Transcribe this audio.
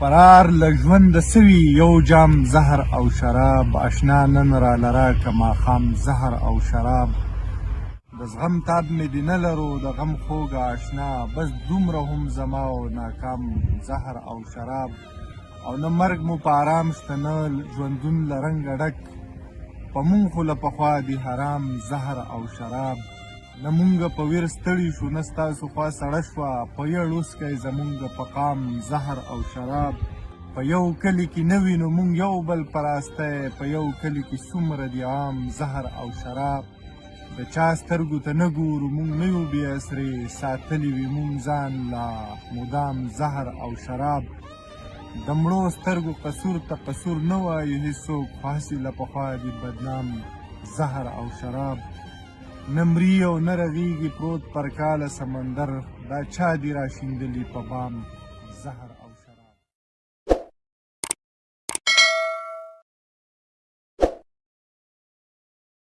فرار له ژونده سوي یو جام زهر او شراب، اشنا نن راله راکه ماښام زهر او شراب. د زغم تاب مې دې نه لرو د غم خوږه اشنا، بس دومره هم زما او ناکام زهر او شراب. او نه مرګ مو په آرام شته نه ژوندون له رنګه ډک، په مونږ خو له پخوا دي حرام زهر او شراب. نه مونږ په ویر ستړي شو نه ستاسو خوا سړه شوه، په یړ اوسکی زمونږ په قام زهر او شراب. په یو کلي کې نه وي نو مونږ یو بل په راستی، په یو کلي کې څومره دي عام زهر او شراب. د چا سترګو ته نه ګورو مونږ نه یو بې اسرې، ساتلي وي مونږ ځان لا مدام زهر او شراب. د مړو سترګو قصور ته قصور نه وایي هېڅوک، خو هسې له پخوا دي بدنام زهر او شراب. نه مري او نه رغېږي پروت پر کاله سمندر، دا چا دي راشیندلي په بام زهر او